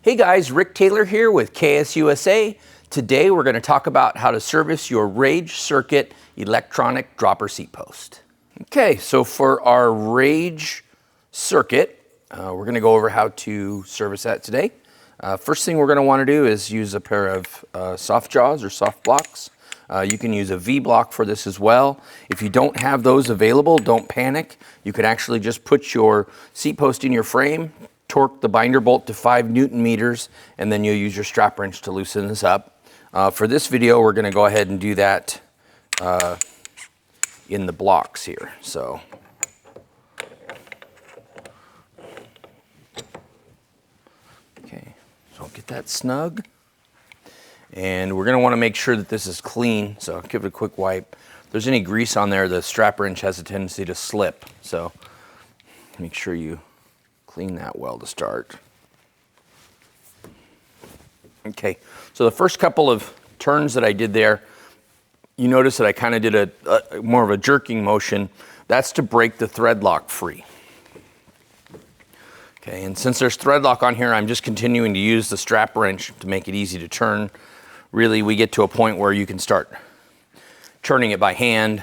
Hey guys, Rick Taylor here with KSUSA. Today we're going to talk about how to service your Rage Circuit electronic dropper seat post. Okay, so for our Rage Circuit, we're going to go over how to service that today. First thing we're going to want to do is use a pair of soft jaws or soft blocks. You can use a V-block for this as well. If you don't have those available, don't panic. You can actually just put your seat post in your frame, torque the binder bolt to 5 Newton meters, and then you'll use your strap wrench to loosen this up. For this video, we're going to go ahead and do that in the blocks here. So, okay, so get that snug. And we're going to want to make sure that this is clean, so I'll give it a quick wipe. If there's any grease on there, the strap wrench has a tendency to slip, so make sure you clean that well to start. Okay, so the first couple of turns that I did there, you notice that I kind of did a more of a jerking motion. That's to break the thread lock free. Okay, and since there's thread lock on here, I'm just continuing to use the strap wrench to make it easy to turn. Really, we get to a point where you can start turning it by hand.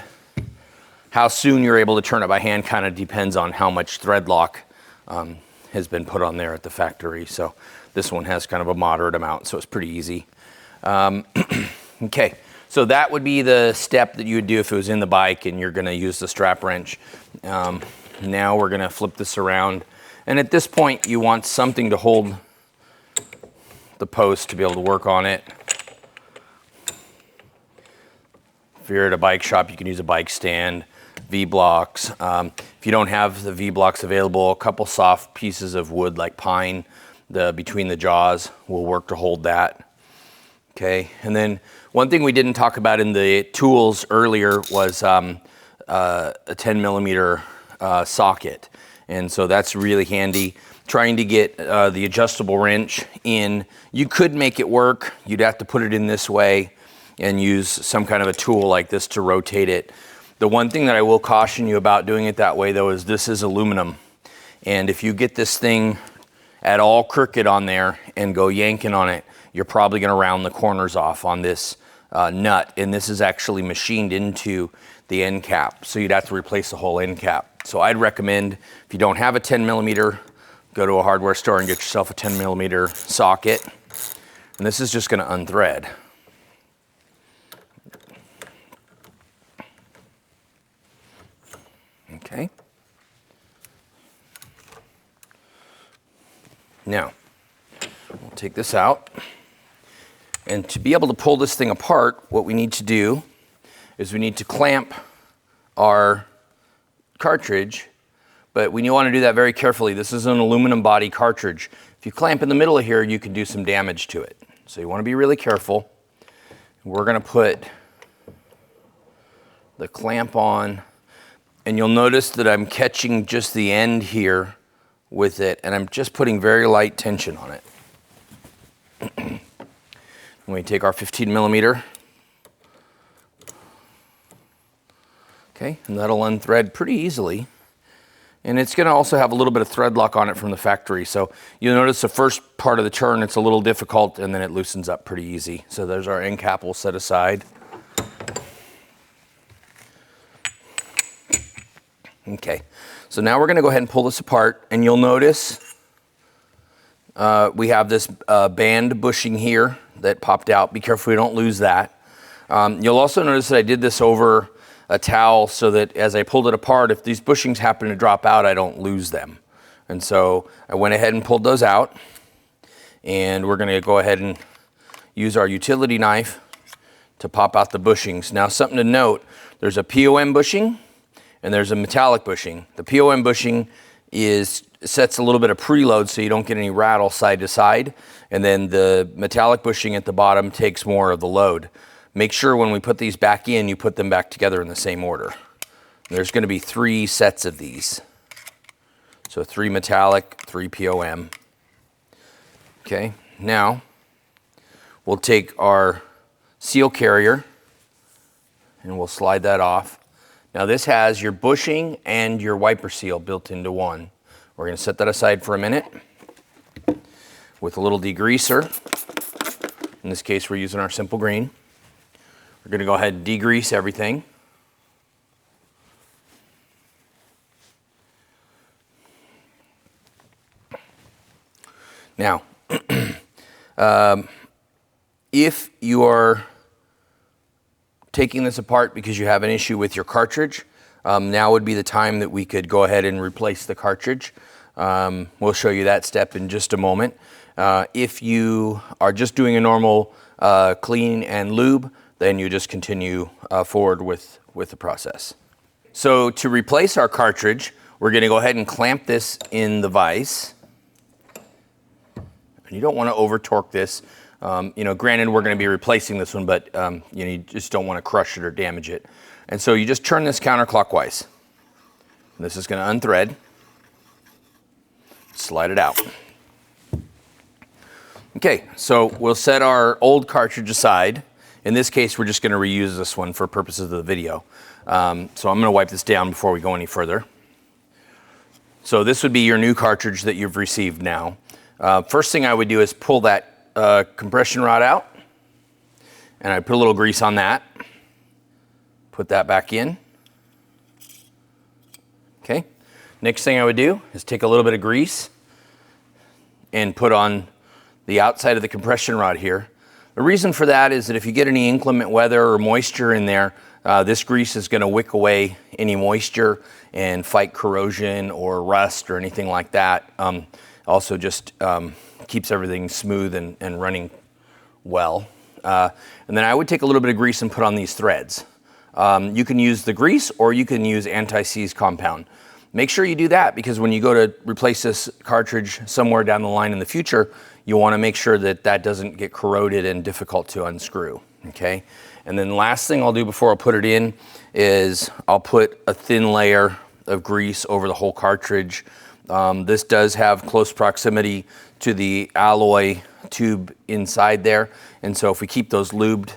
How soon you're able to turn it by hand kind of depends on how much thread lock has been put on there at the factory. So this one has kind of a moderate amount, so it's pretty easy. Okay, so that would be the step that you would do if it was in the bike and you're gonna use the strap wrench. Now we're gonna flip this around. And at this point, you want something to hold the post to be able to work on it. If you're at a bike shop, you can use a bike stand, V-blocks. If you don't have the V-blocks available, a couple soft pieces of wood like pine between the jaws will work to hold that. Okay, and then one thing we didn't talk about in the tools earlier was a 10 millimeter socket. And so that's really handy. Trying to get the adjustable wrench in, you could make it work. You'd have to put it in this way and use some kind of a tool like this to rotate it. The one thing that I will caution you about doing it that way though is this is aluminum. And if you get this thing at all crooked on there and go yanking on it, you're probably gonna round the corners off on this nut. And this is actually machined into the end cap. So you'd have to replace the whole end cap. So I'd recommend, if you don't have a 10 millimeter, go to a hardware store and get yourself a 10 millimeter socket. And this is just gonna unthread. Okay. Now, we'll take this out. And to be able to pull this thing apart, what we need to do is we need to clamp our cartridge, but we want to do that very carefully. This is an aluminum body cartridge. If you clamp in the middle of here, you can do some damage to it. So you want to be really careful. We're going to put the clamp on, and you'll notice that I'm catching just the end here with it, and I'm just putting very light tension on it. We take our 15 millimeter. Okay, and that'll unthread pretty easily. And it's gonna also have a little bit of thread lock on it from the factory. So you'll notice the first part of the turn, it's a little difficult, and then it loosens up pretty easy. So there's our end cap we'll set aside. Okay, so now we're gonna go ahead and pull this apart, and you'll notice we have this band bushing here that popped out. Be careful we don't lose that. You'll also notice that I did this over a towel so that as I pulled it apart, if these bushings happen to drop out, I don't lose them. And so I went ahead and pulled those out, and we're gonna go ahead and use our utility knife to pop out the bushings. Now, something to note, there's a POM bushing and there's a metallic bushing. The POM bushing sets a little bit of preload so you don't get any rattle side to side, and then the metallic bushing at the bottom takes more of the load. Make sure when we put these back in, you put them back together in the same order. There's going to be 3 sets of these. So 3 metallic, 3 POM. Okay, now we'll take our seal carrier and we'll slide that off. Now this has your bushing and your wiper seal built into one. We're going to set that aside for a minute. with a little degreaser. In this case, we're using our simple green. We're going to go ahead and degrease everything. Now, if you are taking this apart because you have an issue with your cartridge, now would be the time that we could go ahead and replace the cartridge. We'll show you that step in just a moment. If you are just doing a normal clean and lube, then you just continue forward with the process. So to replace our cartridge, we're going to go ahead and clamp this in the vise. And you don't want to over torque this. Granted, we're going to be replacing this one, but you just don't want to crush it or damage it. And so you just turn this counterclockwise. And this is going to unthread. Slide it out. Okay, so we'll set our old cartridge aside. In this case, we're just going to reuse this one for purposes of the video. So I'm going to wipe this down before we go any further. So this would be your new cartridge that you've received now. First thing I would do is pull that compression rod out, and I put a little grease on that. Put that back in. Okay. Next thing I would do is take a little bit of grease and put on the outside of the compression rod here. The reason for that is that if you get any inclement weather or moisture in there, this grease is going to wick away any moisture and fight corrosion or rust or anything like that. Also just keeps everything smooth and running well. And then I would take a little bit of grease and put on these threads. You can use the grease or you can use anti-seize compound. Make sure you do that because when you go to replace this cartridge somewhere down the line in the future, you want to make sure that that doesn't get corroded and difficult to unscrew, okay? And then the last thing I'll do before I put it in is I'll put a thin layer of grease over the whole cartridge. This does have close proximity to the alloy tube inside there. And so if we keep those lubed,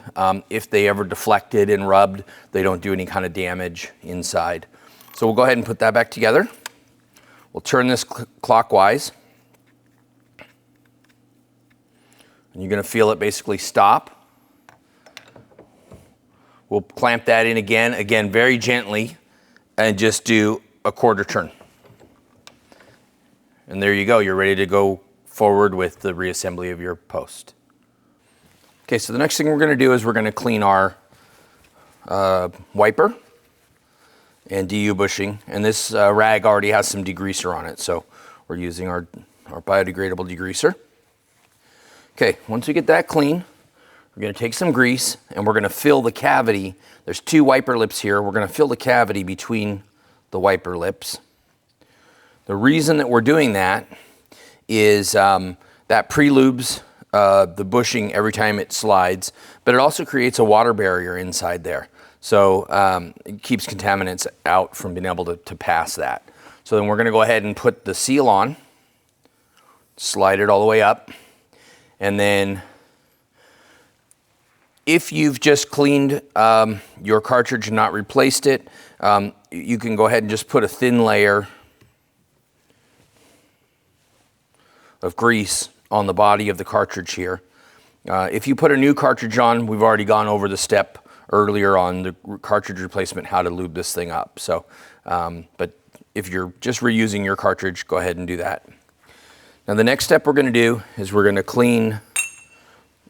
if they ever deflected and rubbed, they don't do any kind of damage inside. So we'll go ahead and put that back together. We'll turn this clockwise. And you're going to feel it basically stop. We'll clamp that in again very gently, and just do a quarter turn. And there you go, you're ready to go forward with the reassembly of your post. Okay, so the next thing we're going to do is we're going to clean our wiper and DU bushing. And this rag already has some degreaser on it, so we're using our biodegradable degreaser. Okay, once we get that clean, we're going to take some grease and we're going to fill the cavity. There's two wiper lips here. We're going to fill the cavity between the wiper lips. The reason that we're doing that is that pre-lubes the bushing every time it slides, but it also creates a water barrier inside there. So it keeps contaminants out from being able to pass that. So then we're going to go ahead and put the seal on, slide it all the way up, and then if you've just cleaned your cartridge and not replaced it, you can go ahead and just put a thin layer of grease on the body of the cartridge here. If you put a new cartridge on, we've already gone over the step earlier on the cartridge replacement, how to lube this thing up. So, but if you're just reusing your cartridge, go ahead and do that. Now the next step we're going to do is we're going to clean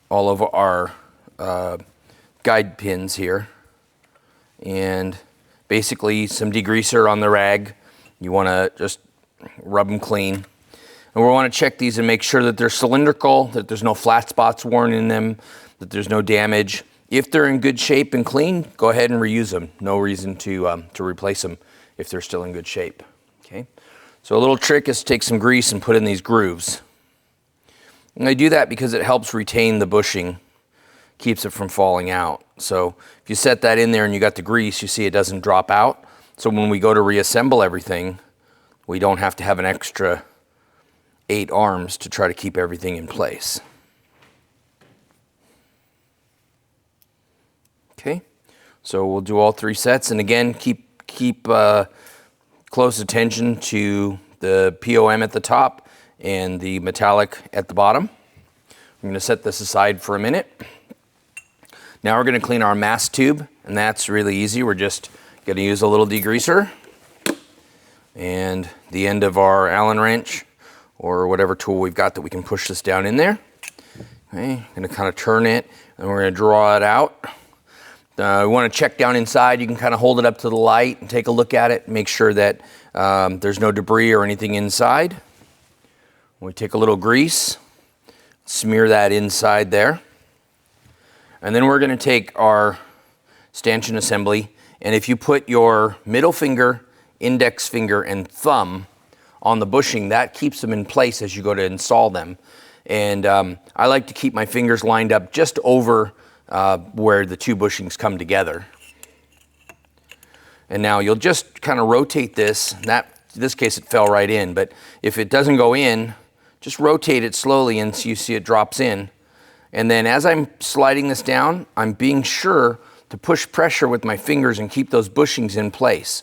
all of our guide pins here, and basically some degreaser on the rag. You want to just rub them clean. And we want to check these and make sure that they're cylindrical, that there's no flat spots worn in them, that there's no damage. If they're in good shape and clean, go ahead and reuse them. No reason to replace them if they're still in good shape. Okay. So a little trick is to take some grease and put in these grooves. And I do that because it helps retain the bushing, keeps it from falling out. So if you set that in there and you got the grease, you see it doesn't drop out. So when we go to reassemble everything, we don't have to have an extra 8 arms to try to keep everything in place. Okay, so we'll do all 3 sets, and again, keep close attention to the POM at the top and the metallic at the bottom. I'm going to set this aside for a minute. Now we're going to clean our mass tube, and that's really easy. We're just going to use a little degreaser and the end of our Allen wrench or whatever tool we've got that we can push this down in there. Okay, I'm going to kind of turn it, and we're going to draw it out. We want to check down inside. You can kind of hold it up to the light and take a look at it, make sure that there's no debris or anything inside. We take a little grease, smear that inside there. And then we're going to take our stanchion assembly, and if you put your middle finger, index finger, and thumb on the bushing, that keeps them in place as you go to install them. And I like to keep my fingers lined up just over where the two bushings come together. And now you'll just kind of rotate this. In this case it fell right in, but if it doesn't go in, just rotate it slowly and so you see it drops in. And then as I'm sliding this down, I'm being sure to push pressure with my fingers and keep those bushings in place.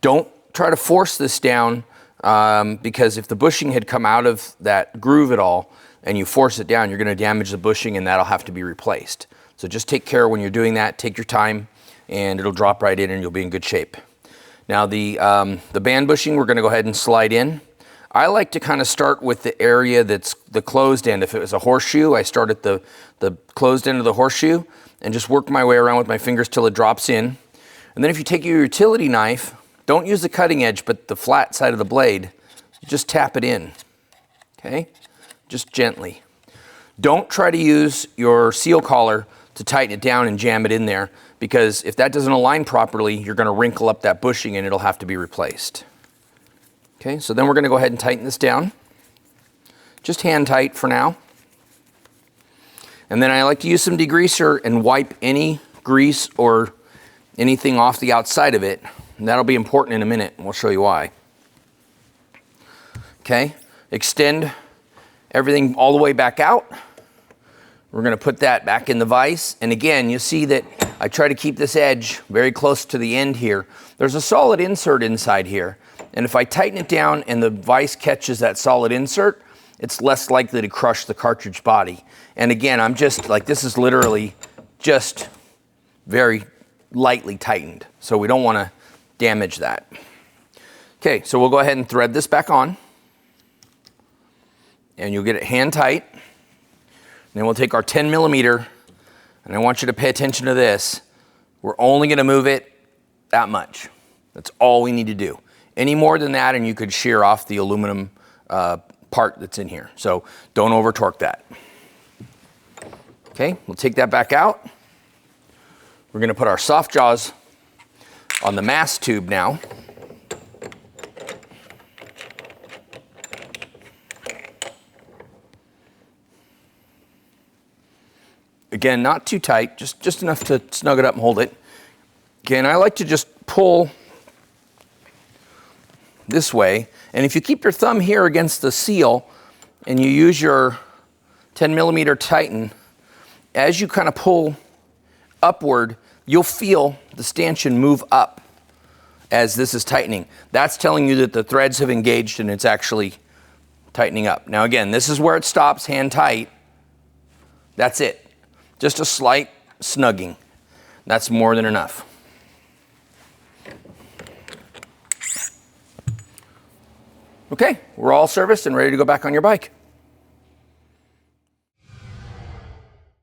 Don't try to force this down because if the bushing had come out of that groove at all and you force it down, you're going to damage the bushing and that'll have to be replaced. So just take care when you're doing that, take your time, and it'll drop right in and you'll be in good shape. Now the band bushing, we're going to go ahead and slide in. I like to kind of start with the area that's the closed end. If it was a horseshoe, I start at the closed end of the horseshoe and just work my way around with my fingers till it drops in. And then if you take your utility knife, don't use the cutting edge, but the flat side of the blade, just tap it in, okay? Just gently. Don't try to use your seal collar to tighten it down and jam it in there, because if that doesn't align properly, you're going to wrinkle up that bushing and it'll have to be replaced. Okay, so then we're going to go ahead and tighten this down. Just hand tight for now. And then I like to use some degreaser and wipe any grease or anything off the outside of it. And that'll be important in a minute, and we'll show you why. Okay, extend everything all the way back out. We're going to put that back in the vise. And again, you see that I try to keep this edge very close to the end here. There's a solid insert inside here. And if I tighten it down and the vise catches that solid insert, it's less likely to crush the cartridge body. And again, I'm just like, this is literally just very lightly tightened. So we don't want to damage that. Okay, so we'll go ahead and thread this back on. And you'll get it hand tight. And then we'll take our 10 millimeter, and I want you to pay attention to this. We're only going to move it that much. That's all we need to do. Any more than that, and you could shear off the aluminum part that's in here. So don't over torque that. Okay, we'll take that back out. We're going to put our soft jaws on the mass tube now. Again, not too tight, just enough to snug it up and hold it. Again, I like to just pull this way. And if you keep your thumb here against the seal and you use your 10 millimeter Titan, as you kind of pull upward, you'll feel the stanchion move up as this is tightening. That's telling you that the threads have engaged and it's actually tightening up. Now again, this is where it stops, hand tight. That's it. Just a slight snugging. That's more than enough. Okay, we're all serviced and ready to go back on your bike.